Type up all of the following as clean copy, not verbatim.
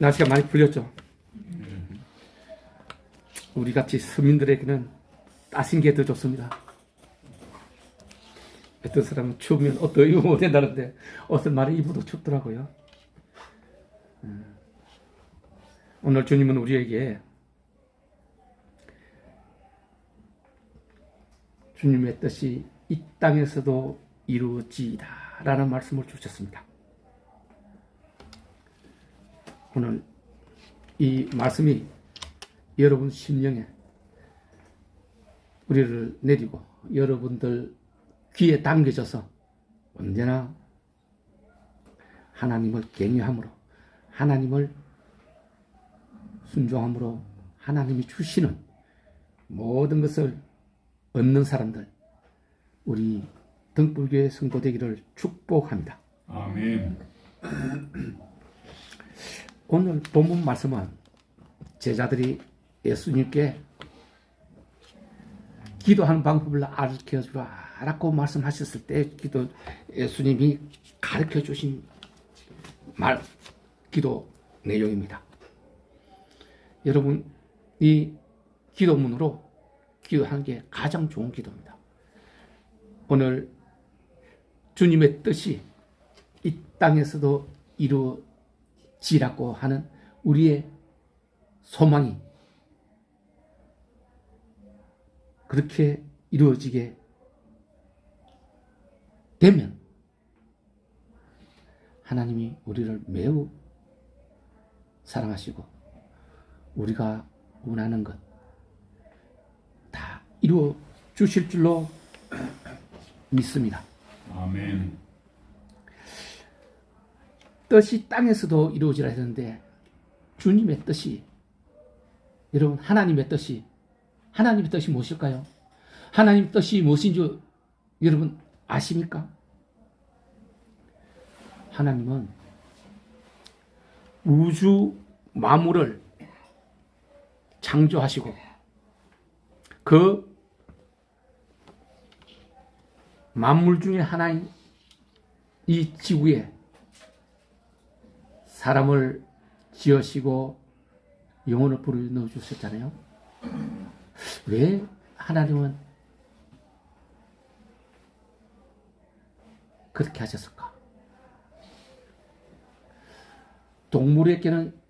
날씨가 많이 풀렸죠. 우리같이 서민들에게는 따신 게 더 좋습니다. 어떤 사람은 추우면 옷도 입으면 못 된다는데 옷을 많이 입어도 춥더라고요. 오늘 주님은 우리에게 주님의 뜻이 이 땅에서도 이루어지이다 라는 말씀을 주셨습니다. 오늘 이 말씀이 여러분 심령에 우리를 내리고 여러분들 귀에 당겨져서 언제나 하나님을 경외함으로 하나님을 순종함으로 하나님이 주시는 모든 것을 얻는 사람들, 우리 등불교회 성도 되기를 축복합니다. 아멘. 오늘 본문 말씀은 제자들이 예수님께 기도하는 방법을 가르쳐주라라고 말씀하셨을 때 예수님이 가르쳐 주신 기도 내용입니다. 여러분, 이 기도문으로 기도하는 게 가장 좋은 기도입니다. 오늘 주님의 뜻이 이 땅에서도 이루어지라고 하는 우리의 소망이 그렇게 이루어지게 되면 하나님이 우리를 매우 사랑하시고 우리가 원하는 것 다 이루어 주실 줄로 믿습니다. 아멘. 뜻이 땅에서도 이루어지라 했는데 주님의 뜻이, 여러분, 하나님의 뜻이 무엇일까요? 하나님의 뜻이 무엇인지 여러분 아십니까? 하나님은 우주 만물을 창조하시고 그 만물 중에 하나인 이 지구에 사람을 지으시고 영혼을 불어넣어 주셨잖아요. 왜 하나님은 그렇게 하셨을까? 동물에게는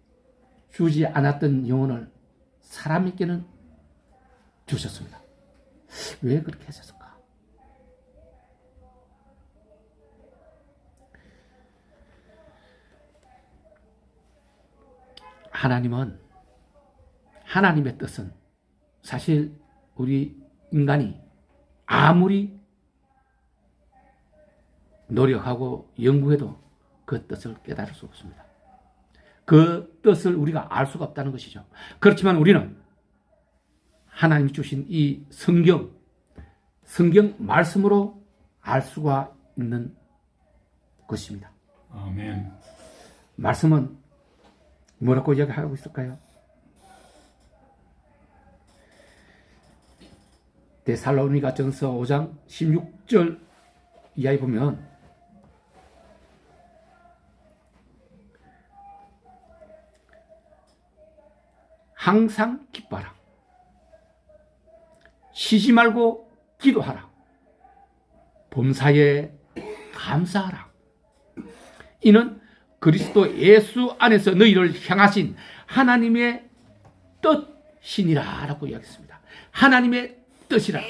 주지 않았던 영혼을 사람에게는 주셨습니다. 왜 그렇게 하셨을까? 하나님의 뜻은 사실 우리 인간이 아무리 노력하고 연구해도 그 뜻을 깨달을 수 없습니다. 그 뜻을 우리가 알 수가 없다는 것이죠. 그렇지만 우리는 하나님이 주신 이 성경 말씀으로 알 수가 있는 것입니다. 아멘. 말씀은 뭐라고 이야기하고 있을까요? 데살로니가전서 5장 16절 이하에 보면 항상 기뻐하라. 쉬지 말고 기도하라. 범사에 감사하라. 이는 그리스도 예수 안에서 너희를 향하신 하나님의 뜻이니라 라고 이야기했습니다. 하나님의 뜻이라.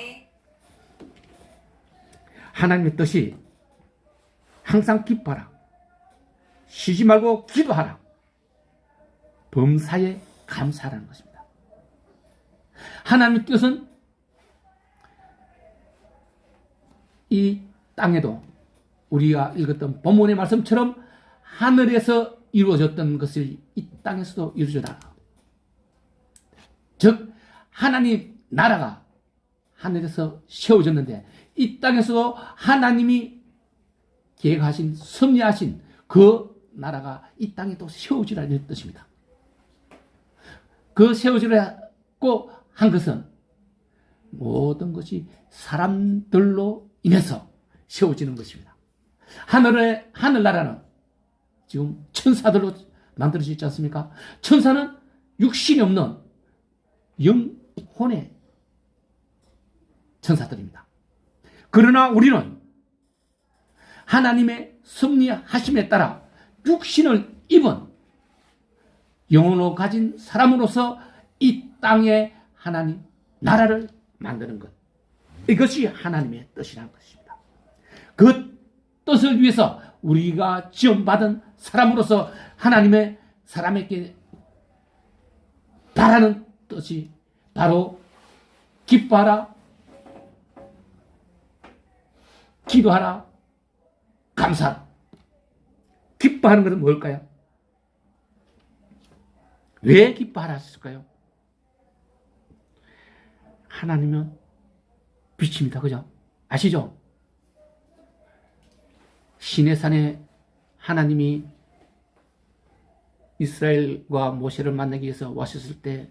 하나님의 뜻이 항상 기뻐하라. 쉬지 말고 기도하라. 범사에 감사하라는 것입니다. 하나님의 뜻은 이 땅에도 우리가 읽었던 본문의 말씀처럼 하늘에서 이루어졌던 것을 이 땅에서도 이루어져라. 즉 하나님 나라가 하늘에서 세워졌는데 이 땅에서도 하나님이 계획하신 섭리하신 그 나라가 이 땅에 또 세워지라는 뜻입니다. 그 세워지라고 한 것은 모든 것이 사람들로 인해서 세워지는 것입니다. 하늘나라는 지금 천사들로 만들어져 있지 않습니까? 천사는 육신이 없는 영혼의 천사들입니다. 그러나 우리는 하나님의 섭리하심에 따라 육신을 입은 영혼을 가진 사람으로서 이 땅에 하나님 나라를 만드는 것, 이것이 하나님의 뜻이라는 것입니다. 그 뜻을 위해서 우리가 지원받은 사람으로서 하나님의 사람에게 바라는 뜻이 바로 기뻐하라, 기도하라, 감사하라. 기뻐하는 것은 뭘까요? 왜 기뻐하라 했을까요? 하나님은 빛입니다. 그죠? 아시죠? 시내산에 하나님이 이스라엘과 모세를 만나기 위해서 왔었을 때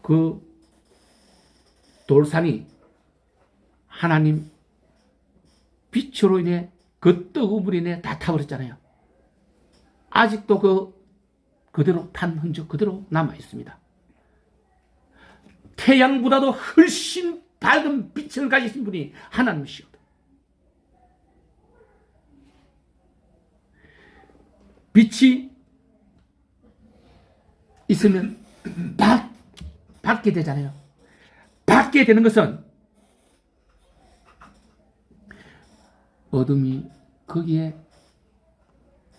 그 돌산이 하나님 빛으로 인해 그 뜨거운 불로 인해 다 타버렸잖아요. 아직도 그대로 탄 흔적 그대로 남아 있습니다. 태양보다도 훨씬 밝은 빛을 가지신 분이 하나님이시거든. 빛이 있으면 밝게 되잖아요. 밝게 되는 것은 어둠이 거기에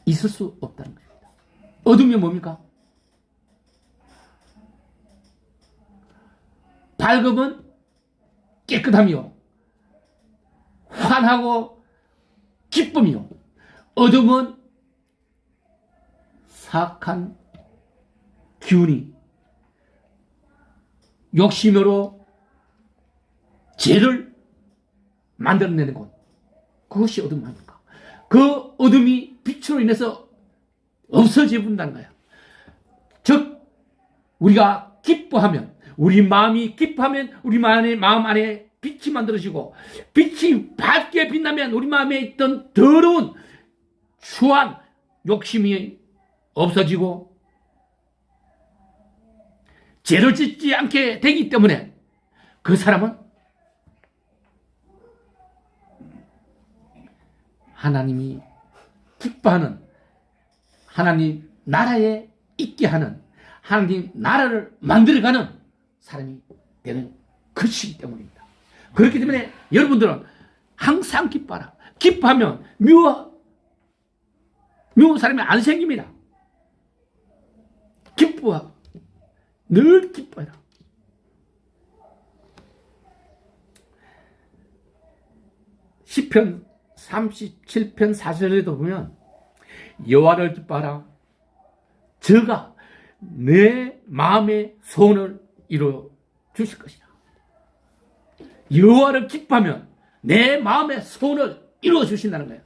있을 수 없다는 것입니다. 어둠이 뭡니까? 밝음은 깨끗함이요, 환하고 기쁨이요, 어둠은 사악한 기운이 욕심으로 죄를 만들어내는 것, 그것이 어둠 아닙니까? 그 어둠이 빛으로 인해서 없어져 본다는 거예요. 즉 우리가 기뻐하면, 우리 마음이 기뻐하면 우리 마음 안에 빛이 만들어지고, 빛이 밝게 빛나면 우리 마음에 있던 더러운 추한 욕심이 없어지고 죄를 짓지 않게 되기 때문에 그 사람은 하나님이 기뻐하는, 하나님 나라에 있게 하는, 하나님 나라를 만들어가는 사람이 되는 것이기 때문입니다. 그렇기 때문에 여러분들은 항상 기뻐하라. 기뻐하면 미워한 사람이 안 생깁니다. 기뻐하고 늘 기뻐해라. 시편 37편 4절에도 보면 여호와를 기뻐하라. 저가 내 마음의 소원을 이루어 주실 것이다. 여호와를 기뻐하면 내 마음의 소원을 이루어 주신다는 거예요.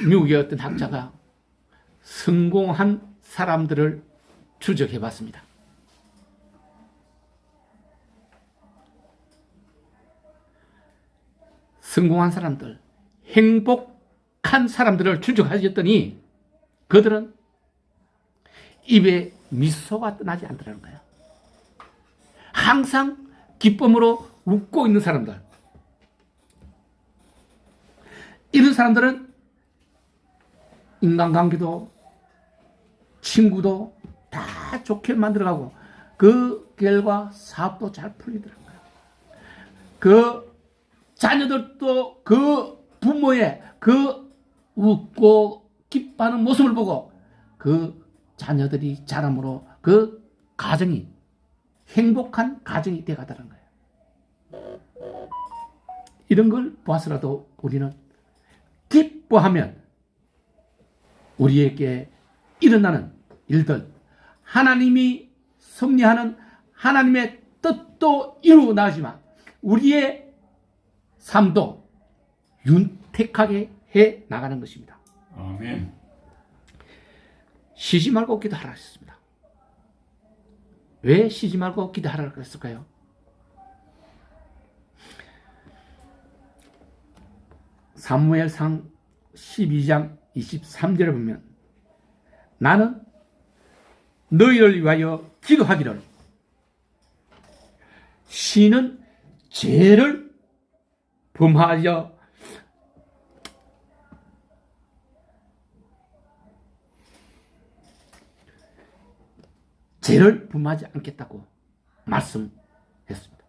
미국의 어떤 학자가 성공한 사람들을 추적해 봤습니다. 성공한 사람들, 행복한 사람들을 추적하셨더니 그들은 입에 미소가 떠나지 않더라는 거예요. 항상 기쁨으로 웃고 있는 사람들, 이런 사람들은 인간관계도 친구도 다 좋게 만들어가고 그 결과 사업도 잘 풀리더라고요. 그 자녀들도 그 부모의 그 웃고 기뻐하는 모습을 보고 그 자녀들이 자람으로 그 가정이 행복한 가정이 되어가더라는 거예요. 이런 걸 보아서라도 우리는 기뻐하면 우리에게 일어나는 일들, 하나님이 섭리하는 하나님의 뜻도 이루어나지만 우리의 삶도 윤택하게 해 나가는 것입니다. 아멘. 쉬지 말고 기도하라 했습니다. 왜 쉬지 말고 기도하라 그랬을까요? 사무엘상 12장 23절에 보면 나는 너희를 위하여 기도하기를 신은 죄를 범하여 죄를 범하지 않겠다고 말씀했습니다.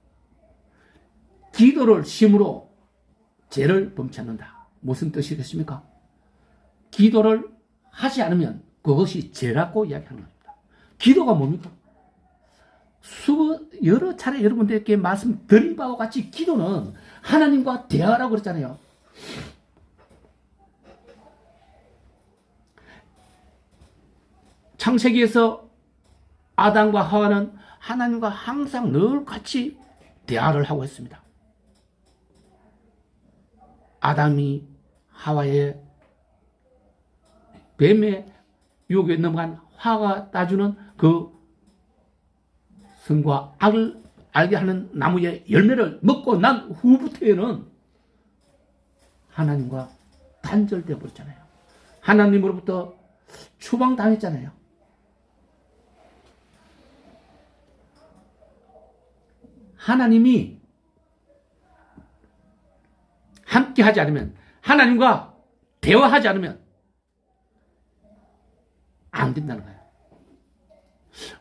기도를 심으로 죄를 범치 않는다. 무슨 뜻이겠습니까? 기도를 하지 않으면 그것이 죄라고 이야기하는 겁니다. 기도가 뭡니까? 여러 차례 여러분들께 말씀드린 바와 같이 기도는 하나님과 대화라고 그랬잖아요. 창세기에서 아담과 하와는 하나님과 항상 늘 같이 대화를 하고 있습니다. 아담이 하와의 뱀의 유혹에 넘어간 화가 따주는 그 선과 악을 알게 하는 나무의 열매를 먹고 난 후부터에는 하나님과 단절되어 버렸잖아요. 하나님으로부터 추방당했잖아요. 하나님이 함께 하지 않으면, 하나님과 대화하지 않으면 안 된다는 거예요.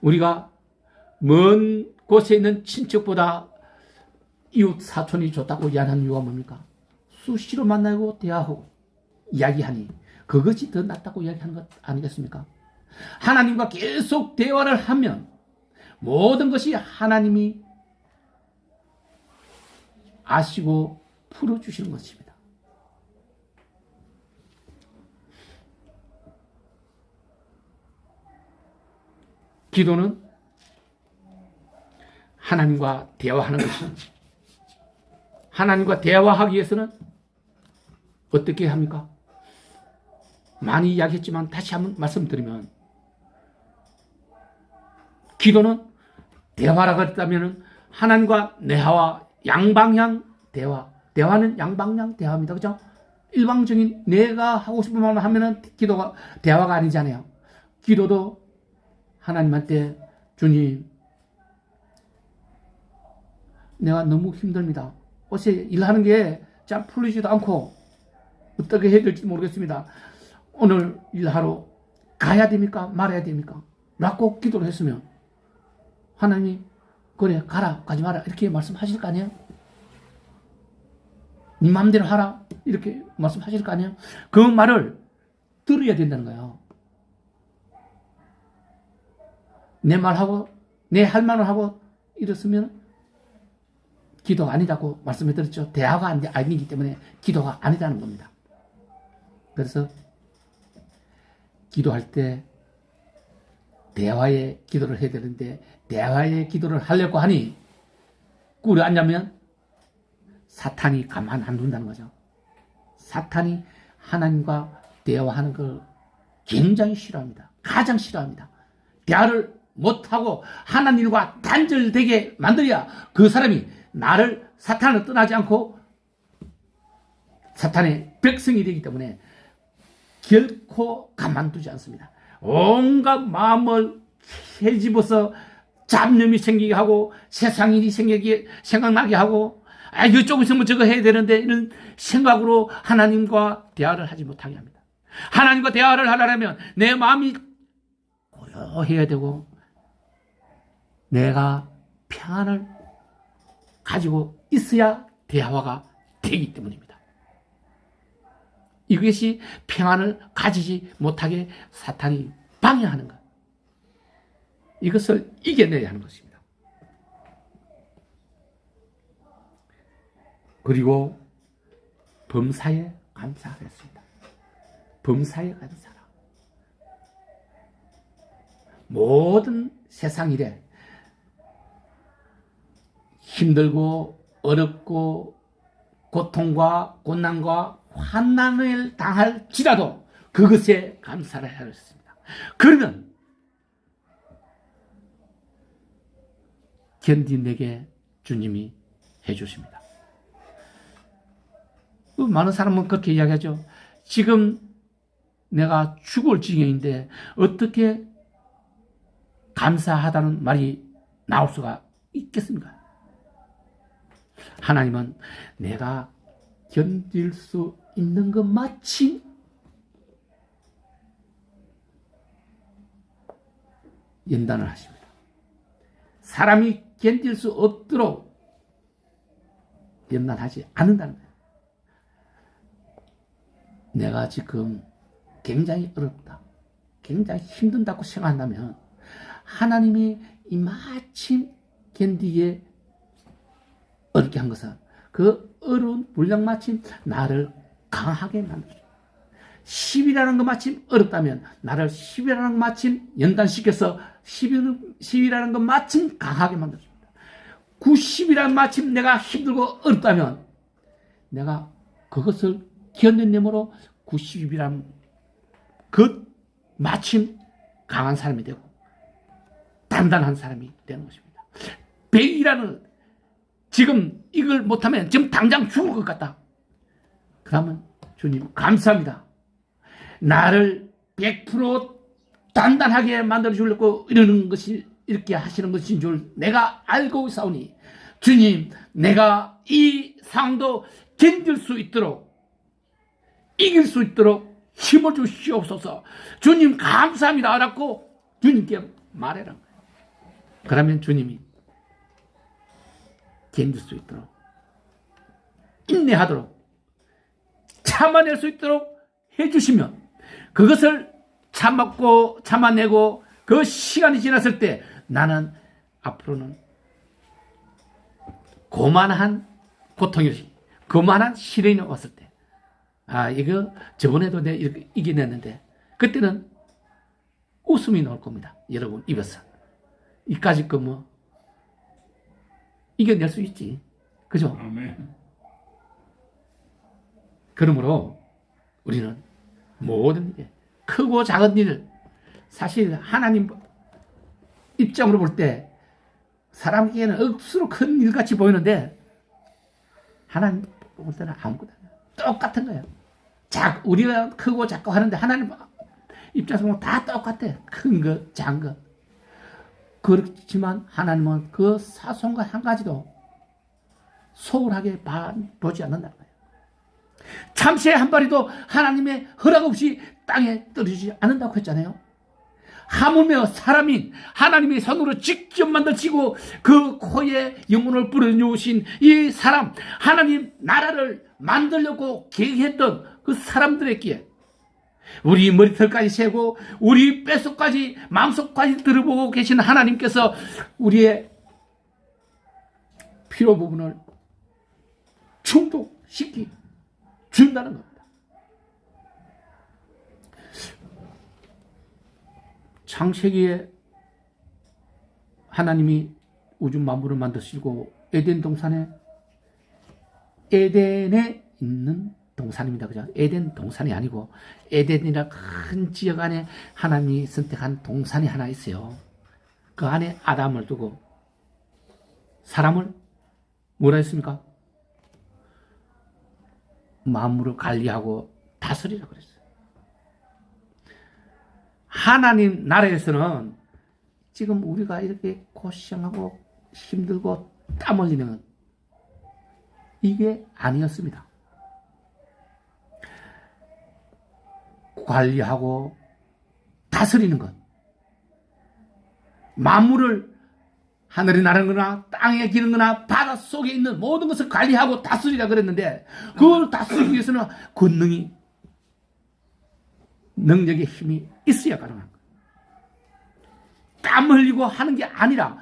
우리가 먼 곳에 있는 친척보다 이웃 사촌이 좋다고 이야기하는 이유가 뭡니까? 수시로 만나고 대화하고 이야기하니 그것이 더 낫다고 이야기하는 것 아니겠습니까? 하나님과 계속 대화를 하면 모든 것이 하나님이 아시고 풀어주시는 것입니다. 기도는 하나님과 대화하는 것입니다. 하나님과 대화하기 위해서는 어떻게 합니까? 많이 이야기했지만 다시 한번 말씀드리면 기도는 대화라고 했다면 하나님과 내와 양방향 대화. 대화는 양방향 대화입니다. 그죠? 일방적인 내가 하고 싶은 말만 하면은 기도가 대화가 아니잖아요. 기도도 하나님한테 주님, 내가 너무 힘듭니다. 어제 일하는 게 잘 풀리지도 않고 어떻게 해야 될지 모르겠습니다. 오늘 일하러 가야 됩니까? 말아야 됩니까? 라고 기도를 했으면 하나님이 그래 가라 가지 마라 이렇게 말씀하실 거 아니에요? 네 마음대로 하라 이렇게 말씀하실 거 아니에요? 그 말을 들어야 된다는 거예요. 내 말하고 내 할 말을 하고 이랬으면 기도가 아니라고 말씀해드렸죠. 대화가 아니기 때문에 기도가 아니라는 겁니다. 그래서 기도할 때 대화의 기도를 해야 되는데 대화의 기도를 하려고 하니 꿇어 앉으면 사탄이 가만 안 둔다는 거죠. 사탄이 하나님과 대화하는 걸 굉장히 싫어합니다. 가장 싫어합니다. 대화를 못하고 하나님과 단절되게 만들어야 그 사람이 나를 사탄을 떠나지 않고 사탄의 백성이 되기 때문에 결코 가만두지 않습니다. 온갖 마음을 헤집어서 잡념이 생기게 하고 세상 일이 생각나게 하고 이쪽 있으면 저거 해야 되는데 이런 생각으로 하나님과 대화를 하지 못하게 합니다. 하나님과 대화를 하려면 내 마음이 고요해야 되고 내가 평안을 가지고 있어야 대화가 되기 때문입니다. 이것이 평안을 가지지 못하게 사탄이 방해하는 것. 이것을 이겨내야 하는 것입니다. 그리고 범사에 감사하겠습니다. 범사에 감사하라. 모든 세상 일에 힘들고 어렵고 고통과 고난과 환난을 당할지라도 그것에 감사를 해야 했습니다. 그러면 견디내게 주님이 해주십니다. 많은 사람은 그렇게 이야기하죠. 지금 내가 죽을 지경인데 어떻게 감사하다는 말이 나올 수가 있겠습니까? 하나님은 내가 견딜 수 있는 것 마치 연단을 하십니다. 사람이 견딜 수 없도록 연단하지 않는다는 거예요. 내가 지금 굉장히 어렵다, 굉장히 힘든다고 생각한다면 하나님이 이 마침 견디게 어렵게 한 것은 그 어려운 분량 마침 나를 강하게 만들어줍니다. 10이라는 것 마침 어렵다면 나를 10이라는 것 마침 연단시켜서 10이라는 것 마침 강하게 만들어줍니다. 90이라는 마침 내가 힘들고 어렵다면 내가 그것을 견뎌내므로 90이라는 그 마침 강한 사람이 되고 단단한 사람이 되는 것입니다. 100이라는 지금 이걸 못하면 지금 당장 죽을 것 같다. 그러면 주님 감사합니다. 나를 100% 단단하게 만들어주려고 이러는 것이 이렇게 하시는 것인 줄 내가 알고 있사오니 주님 내가 이 상황도 견딜 수 있도록 이길 수 있도록 힘을 주시옵소서. 주님 감사합니다 라고 주님께 말해라. 그러면 주님이 견딜 수 있도록 인내하도록 참아낼 수 있도록 해주시면 그것을 참았고 참아내고 그 시간이 지났을 때 나는 앞으로는 고만한 고통이 고만한 시련이 왔을 때 이거 저번에도 내가 이렇게 이겨냈는데 그때는 웃음이 나올 겁니다. 여러분 입에서 이까짓 거 뭐 이겨낼 수 있지. 그죠? 아멘. 그러므로 우리는 모든 일, 크고 작은 일, 사실 하나님 입장으로 볼 때 사람에게는 억수로 큰 일같이 보이는데 하나님 볼 때는 아무것도 아니야. 똑같은 거예요. 우리가 크고 작고 하는데 하나님 입장에서 보면 다 똑같아. 큰 거, 작은 거. 그렇지만 하나님은 그 사소한 것 한 가지도 소홀하게 보지 않는다는 거예요. 참새 한 마리도 하나님의 허락 없이 땅에 떨어지지 않는다고 했잖아요. 하물며 사람인 하나님의 손으로 직접 만드시고 그 코에 영혼을 뿌려놓으신 이 사람, 하나님 나라를 만들려고 계획했던 그 사람들에게 우리 머리털까지 세고 우리 뼛속까지 마음속까지 들어보고 계신 하나님께서 우리의 피로 부분을 충족시키 준다는 겁니다. 창세기에 하나님이 우주 만물을 만드시고 에덴 동산에 에덴에 있는 동산입니다. 그죠? 에덴 동산이 아니고 에덴이라 큰 지역 안에 하나님이 선택한 동산이 하나 있어요. 그 안에 아담을 두고 사람을 뭐라 했습니까? 만물을 관리하고 다스리라고 그랬어요. 하나님 나라에서는 지금 우리가 이렇게 고생하고 힘들고 땀 흘리는 이게 아니었습니다. 관리하고 다스리는 것, 만물을 하늘에 나는 거나 땅에 기는 거나 바다 속에 있는 모든 것을 관리하고 다스리라 그랬는데 그걸 다스리기 위해서는 권능이 능력의 힘이 있어야 가능한 거예요. 땀 흘리고 하는 게 아니라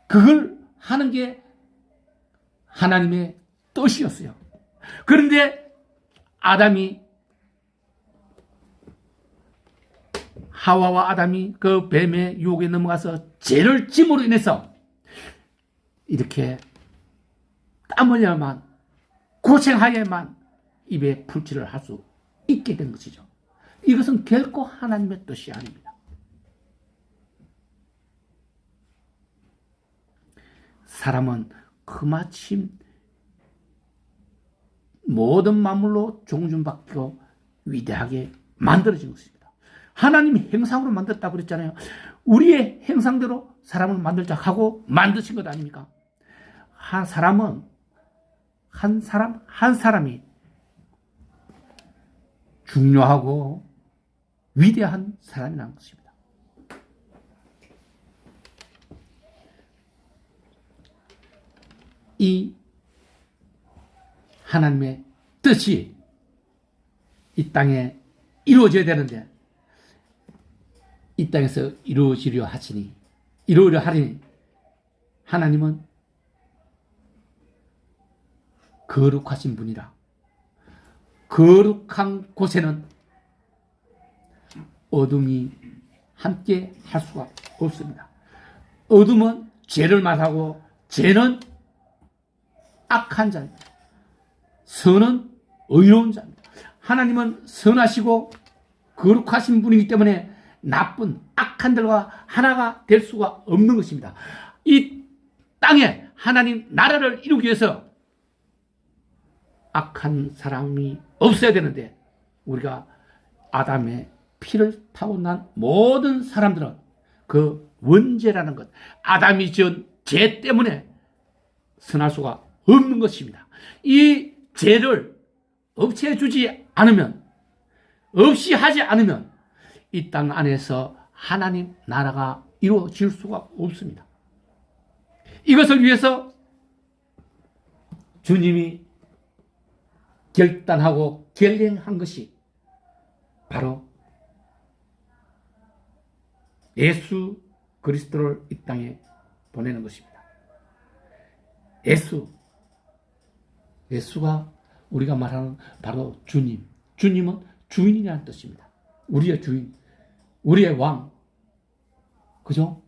그걸 하는 게 하나님의 뜻이었어요. 그런데 아담이 하와와 아담이 그 뱀의 유혹에 넘어가서 죄를 짐으로 인해서 이렇게 땀 흘려야만 고생하야만 입에 풀칠을 할 수 있게 된 것이죠. 이것은 결코 하나님의 뜻이 아닙니다. 사람은 그마침 모든 만물로 종준받고 위대하게 만들어진 것입니다. 하나님이 형상으로 만들었다고 그랬잖아요. 우리의 형상대로 사람을 만들자 하고 만드신 것 아닙니까? 한 사람은 한 사람이 중요하고 위대한 사람이라는 것입니다. 이 하나님의 뜻이 이 땅에 이루어져야 되는데 이 땅에서 이루어지려 하시니 하나님은 거룩하신 분이라. 거룩한 곳에는 어둠이 함께 할 수가 없습니다. 어둠은 죄를 말하고 죄는 악한 자입니다. 선은 의로운 자입니다. 하나님은 선하시고 거룩하신 분이기 때문에 나쁜 악한 들과 하나가 될 수가 없는 것입니다. 이 땅에 하나님 나라를 이루기 위해서 악한 사람이 없어야 되는데 우리가 아담의 피를 타고 난 모든 사람들은 그 원죄라는 것, 아담이 지은 죄 때문에 선할 수가 없는 것입니다. 이 죄를 없애주지 않으면, 없이 하지 않으면 이 땅 안에서 하나님 나라가 이루어질 수가 없습니다. 이것을 위해서 주님이 결단하고 결정한 것이 바로 예수 그리스도를 이 땅에 보내는 것입니다. 예수가 우리가 말하는 바로 주님. 주님은 주인이라는 뜻입니다. 우리의 주인, 우리의 왕. 그죠?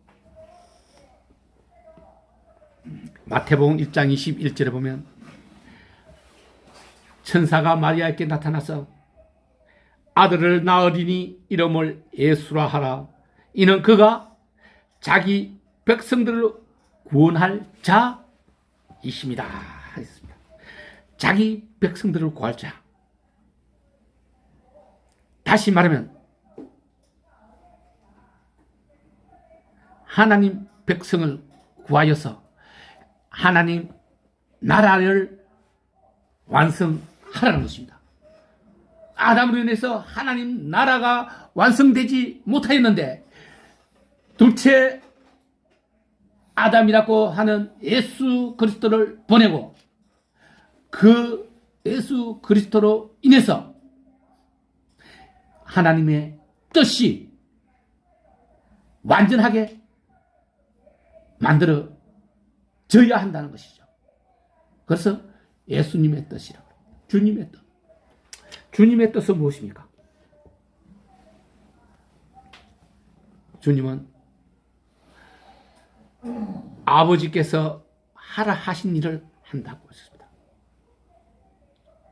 마태복음 1장 21절에 보면 천사가 마리아에게 나타나서 아들을 낳으리니 이름을 예수라 하라. 이는 그가 자기 백성들을 구원할 자이십니다. 했습니다. 자기 백성들을 구할 자. 다시 말하면 하나님 백성을 구하여서 하나님 나라를 완성하라는 것입니다. 아담으로 인해서 하나님 나라가 완성되지 못하였는데 둘째 아담이라고 하는 예수 그리스도를 보내고 그 예수 그리스도로 인해서 하나님의 뜻이 완전하게 만들어져야 한다는 것이죠. 그래서 예수님의 뜻이라고 합니다. 주님의 뜻. 주님의 뜻은 무엇입니까? 주님은 아버지께서 하라 하신 일을 한다고 했습니다.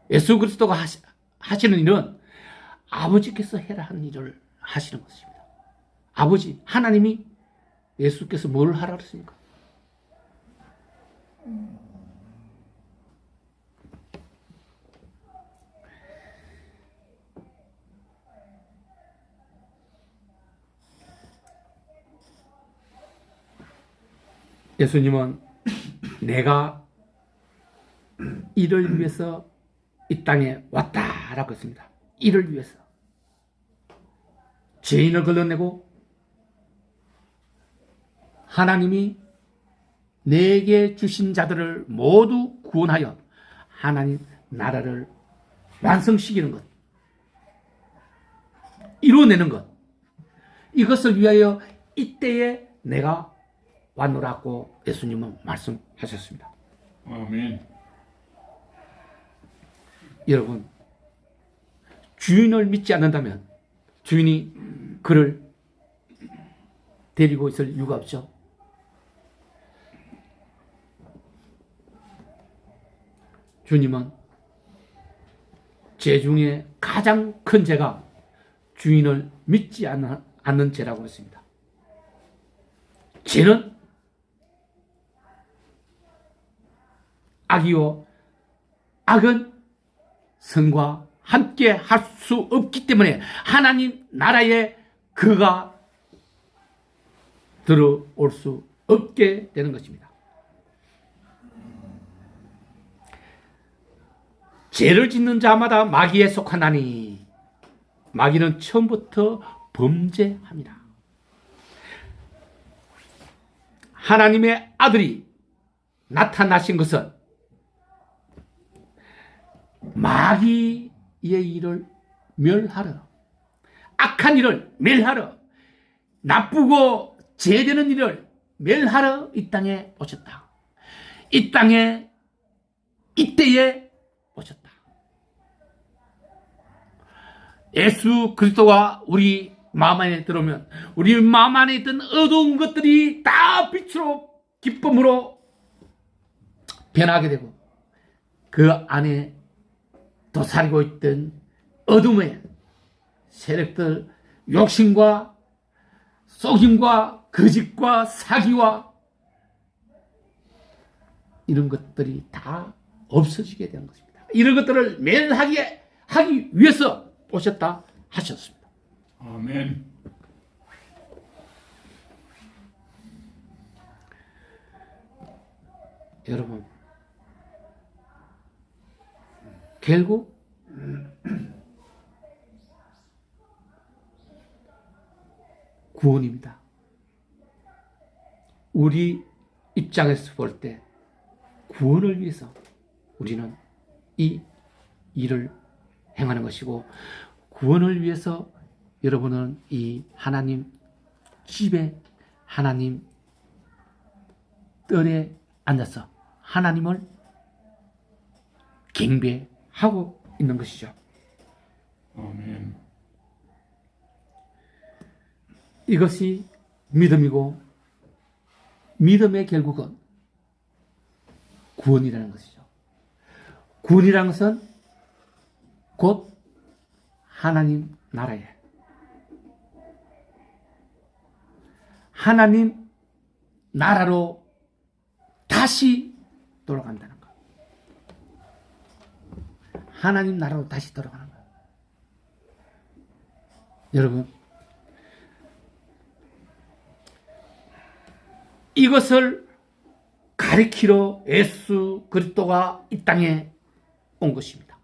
예수 그리스도가 하시는 일은 아버지께서 해라 하는 일을 하시는 것입니다. 아버지, 하나님이 예수께서 뭘 하라 그랬습니까? 예수님은 내가 이를 위해서 이 땅에 왔다라고 했습니다. 이를 위해서. 죄인을 걸러내고 하나님이 내게 주신 자들을 모두 구원하여 하나님 나라를 완성시키는 것, 이루어내는 것, 이것을 위하여 이때에 내가 왔노라고 예수님은 말씀하셨습니다. 아멘. 여러분, 주인을 믿지 않는다면 주인이 그를 데리고 있을 이유가 없죠. 주님은 죄 중에 가장 큰 죄가 주인을 믿지 않는 죄라고 했습니다. 죄는 악이요, 악은 선과 함께 할 수 없기 때문에 하나님 나라에 그가 들어올 수 없게 되는 것입니다. 죄를 짓는 자마다 마귀에 속하나니 마귀는 처음부터 범죄합니다. 하나님의 아들이 나타나신 것은 마귀의 일을 멸하러, 악한 일을 멸하러, 나쁘고 죄되는 일을 멸하러 이 땅에 오셨다. 이 땅에 이때에 오셨다. 예수 그리스도가 우리 마음 안에 들어오면 우리 마음 안에 있던 어두운 것들이 다 빛으로 기쁨으로 변하게 되고 그 안에 도사리고 있던 어둠의 세력들, 욕심과 속임과 거짓과 사기와 이런 것들이 다 없어지게 되는 것입니다. 이런 것들을 멸하게 하기 위해서 오셨다 하셨습니다. 아멘. 여러분, 결국 구원입니다. 우리 입장에서 볼 때 구원을 위해서 우리는 이 일을 행하는 것이고, 구원을 위해서 여러분은 이 하나님 집에, 하나님 뜰에 앉아서 하나님을 경배하고 있는 것이죠. 아멘. 이것이 믿음이고, 믿음의 결국은 구원이라는 것이죠. 구원이라는 것은 곧 하나님 나라에, 하나님 나라로 다시 돌아간다는 것. 하나님 나라로 다시 돌아가는 것. 여러분, 이것을 가리키러 예수 그리스도가 이 땅에 온 것입니다.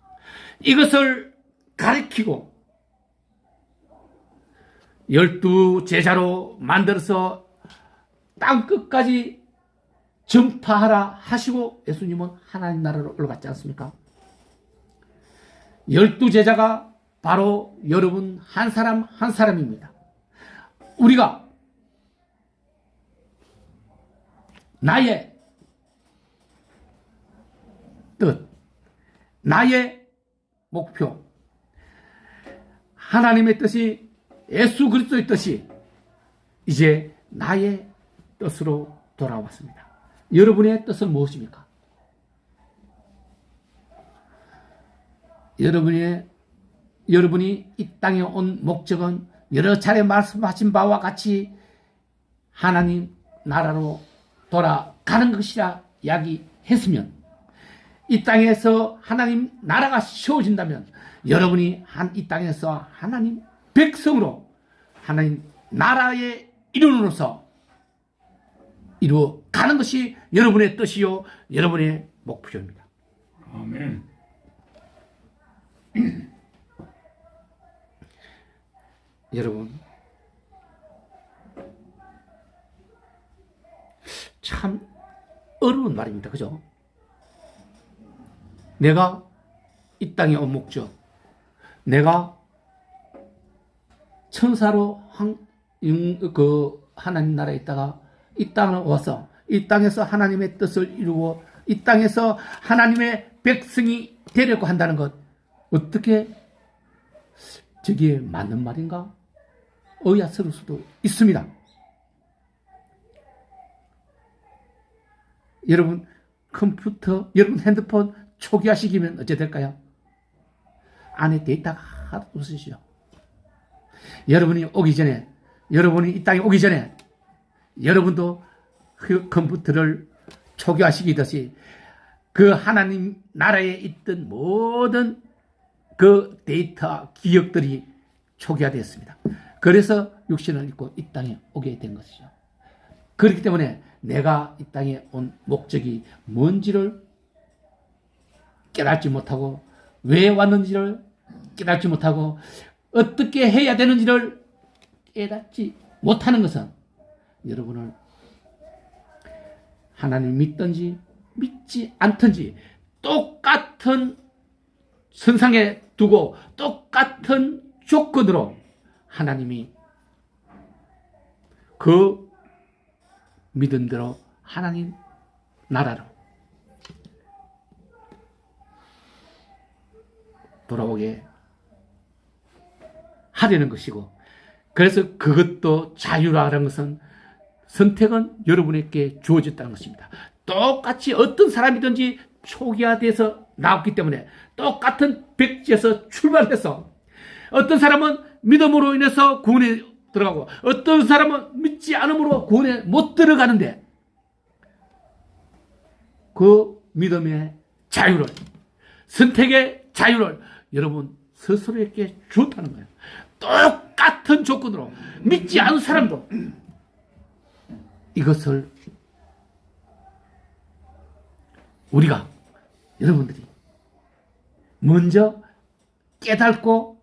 이것을 가리키고 12 제자로 만들어서 땅 끝까지 전파하라 하시고 예수님은 하나님 나라로 올라갔지 않습니까? 12 제자가 바로 여러분 한 사람 한 사람입니다. 우리가 나의 뜻, 나의 목표, 하나님의 뜻이, 예수 그리스도의 뜻이 이제 나의 뜻으로 돌아왔습니다. 여러분의 뜻은 무엇입니까? 여러분이 이 땅에 온 목적은 여러 차례 말씀하신 바와 같이 하나님 나라로 돌아가는 것이라 이야기했으면, 이 땅에서 하나님 나라가 세워진다면 여러분이 이 땅에서 하나님 백성으로 하나님 나라의 일원으로서 이루어가는 것이 여러분의 뜻이요 여러분의 목표입니다. 아멘. 여러분, 참 어려운 말입니다. 그죠? 내가 이 땅에 온 목적, 내가 천사로 하나님 나라에 있다가 이 땅에 와서 이 땅에서 하나님의 뜻을 이루고 이 땅에서 하나님의 백성이 되려고 한다는 것, 어떻게 저게 맞는 말인가? 의아스러울 수도 있습니다. 여러분 컴퓨터, 여러분 핸드폰 초기화시키면 어째 될까요? 안에 데이터가 하나도 없으시죠. 여러분이 이 땅에 오기 전에 여러분도 그 컴퓨터를 초기화시키듯이 그 하나님 나라에 있던 모든 그 데이터 기억들이 초기화되었습니다. 그래서 육신을 입고 이 땅에 오게 된 것이죠. 그렇기 때문에 내가 이 땅에 온 목적이 뭔지를 깨닫지 못하고, 왜 왔는지를 깨닫지 못하고, 어떻게 해야 되는지를 깨닫지 못하는 것은 여러분을 하나님 믿든지 믿지 않든지 똑같은 선상에 두고 똑같은 조건으로 하나님이 그 믿음대로 하나님 나라로 돌아오게 하려는 것이고, 그래서 그것도 자유라는 것은 선택은 여러분에게 주어졌다는 것입니다. 똑같이 어떤 사람이든지 초기화돼서 나왔기 때문에 똑같은 백지에서 출발해서 어떤 사람은 믿음으로 인해서 구원에 들어가고 어떤 사람은 믿지 않음으로 구원에 못 들어가는데, 그 믿음의 자유를, 선택의 자유를 여러분 스스로에게 주었다는 거예요. 똑같은 조건으로 믿지 않은 사람도 이것을 우리가, 여러분들이 먼저 깨닫고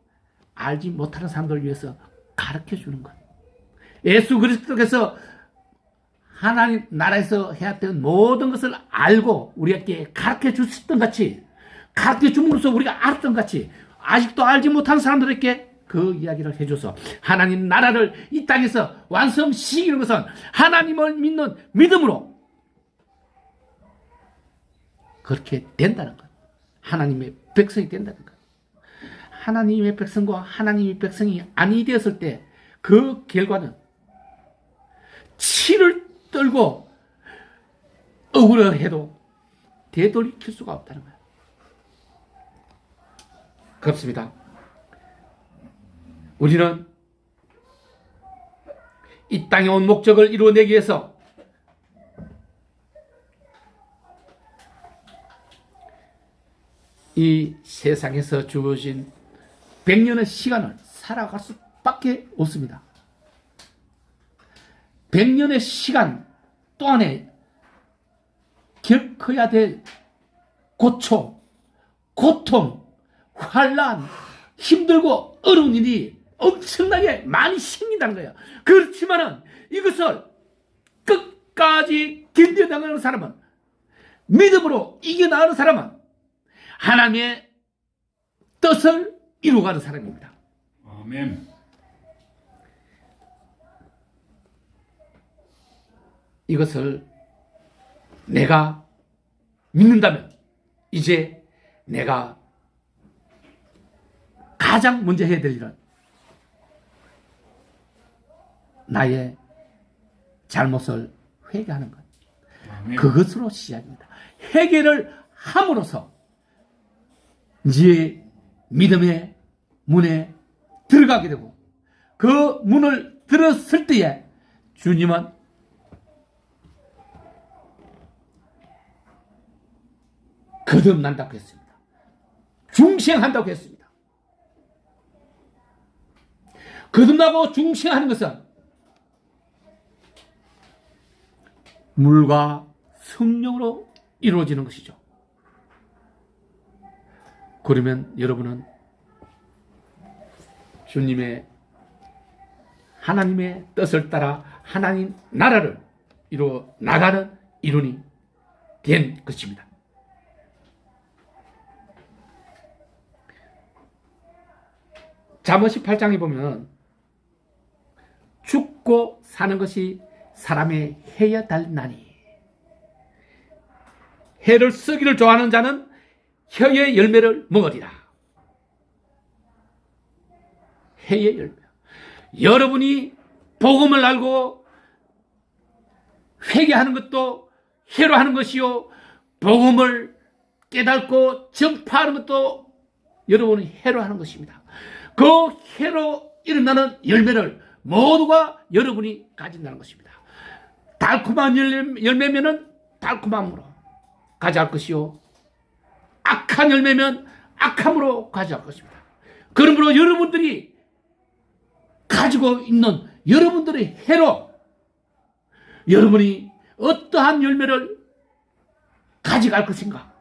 알지 못하는 사람들을 위해서 가르쳐 주는 것. 예수 그리스도께서 하나님 나라에서 해야 되는 모든 것을 알고 우리에게 가르쳐 주셨던 같이, 가르쳐 줌으로써 우리가 알았던 같이, 아직도 알지 못하는 사람들에게 그 이야기를 해줘서 하나님 나라를 이 땅에서 완성시키는 것은 하나님을 믿는 믿음으로 그렇게 된다는 것. 하나님의 백성이 된다는 것. 하나님의 백성과 하나님의 백성이 아니 되었을 때 그 결과는 치를 떨고 억울해도 되돌이킬 수가 없다는 거예요. 그렇습니다. 우리는 이 땅에 온 목적을 이루어내기 위해서 이 세상에서 주어진 100년의 시간을 살아갈 수밖에 없습니다. 100년의 시간 동안에 겪어야 될 고초, 고통, 환난, 힘들고 어려운 일이 엄청나게 많이 생긴다는 거예요. 그렇지만은 이것을 끝까지 견뎌나가는 사람은, 믿음으로 이겨나가는 사람은 하나님의 뜻을 이루어가는 사람입니다. 아멘. 이것을 내가 믿는다면 이제 내가 가장 먼저 해야 될 일은 나의 잘못을 회개하는 것. 아멘. 그것으로 시작입니다. 회개를 함으로써 이제 믿음의 문에 들어가게 되고, 그 문을 들었을 때에 주님은 거듭난다고 했습니다. 중생한다고 했습니다. 거듭나고 중생하는 것은 물과 성령으로 이루어지는 것이죠. 그러면 여러분은 주님의, 하나님의 뜻을 따라 하나님 나라를 이루어 나가는 일원이 된 것입니다. 잠언 18장에 보면 죽고 사는 것이 사람의 해야 달나니 해를 쓰기를 좋아하는 자는 혀의 열매를 먹으리라. 해의 열매. 여러분이 복음을 알고 회개하는 것도 해로 하는 것이요, 복음을 깨닫고 전파하는 것도 여러분이 해로 하는 것입니다. 그 해로 일어나는 열매를 모두가 여러분이 가진다는 것입니다. 달콤한 열매면은 달콤함으로 가져갈 것이요, 악한 열매면 악함으로 가져갈 것입니다. 그러므로 여러분들이 가지고 있는 여러분들의 해로 여러분이 어떠한 열매를 가져갈 것인가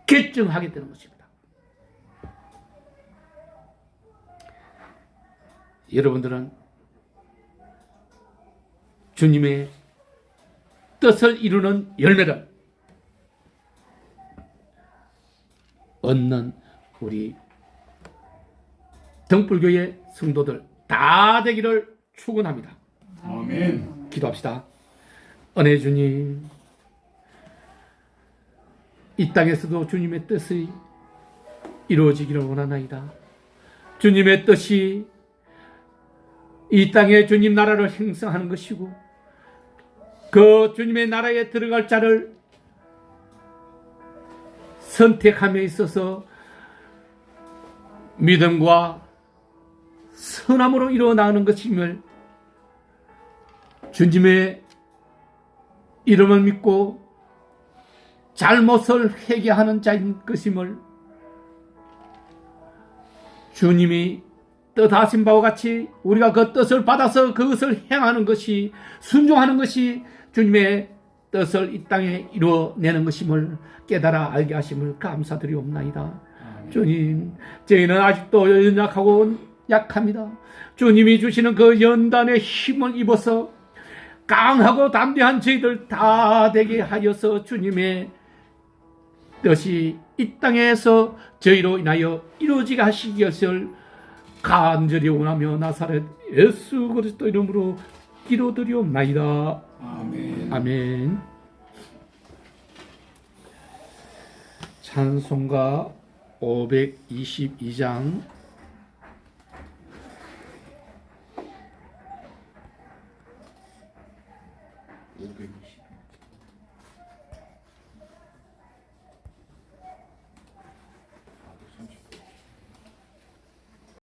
결정하게 되는 것입니다. 여러분들은 주님의 뜻을 이루는 열매를 얻는 우리 등불교회 성도들 다 되기를 축원합니다. 아멘. 기도합시다. 은혜 주님, 이 땅에서도 주님의 뜻이 이루어지기를 원하나이다. 주님의 뜻이 이 땅에 주님 나라를 형성하는 것이고 그 주님의 나라에 들어갈 자를 선택함에 있어서 믿음과 선함으로 일어나는 것임을 주님의 이름을 믿고 잘못을 회개하는 자인 것임을 주님이 뜻하신 바와 같이 우리가 그 뜻을 받아서 그것을 행하는 것이 순종하는 것이 주님의 뜻을 이 땅에 이루어내는 것임을 깨달아 알게 하심을 감사드리옵나이다. 주님, 저희는 아직도 연약하고 약합니다. 주님이 주시는 그 연단의 힘을 입어서 강하고 담대한 저희들 다 되게 하여서 주님의 뜻이 이 땅에서 저희로 인하여 이루어지게 하시기 위해서 간절히 원하며 나사렛 예수 그리스도 이름으로 기도드리옵나이다. 아멘. 아멘. 찬송가 522장 520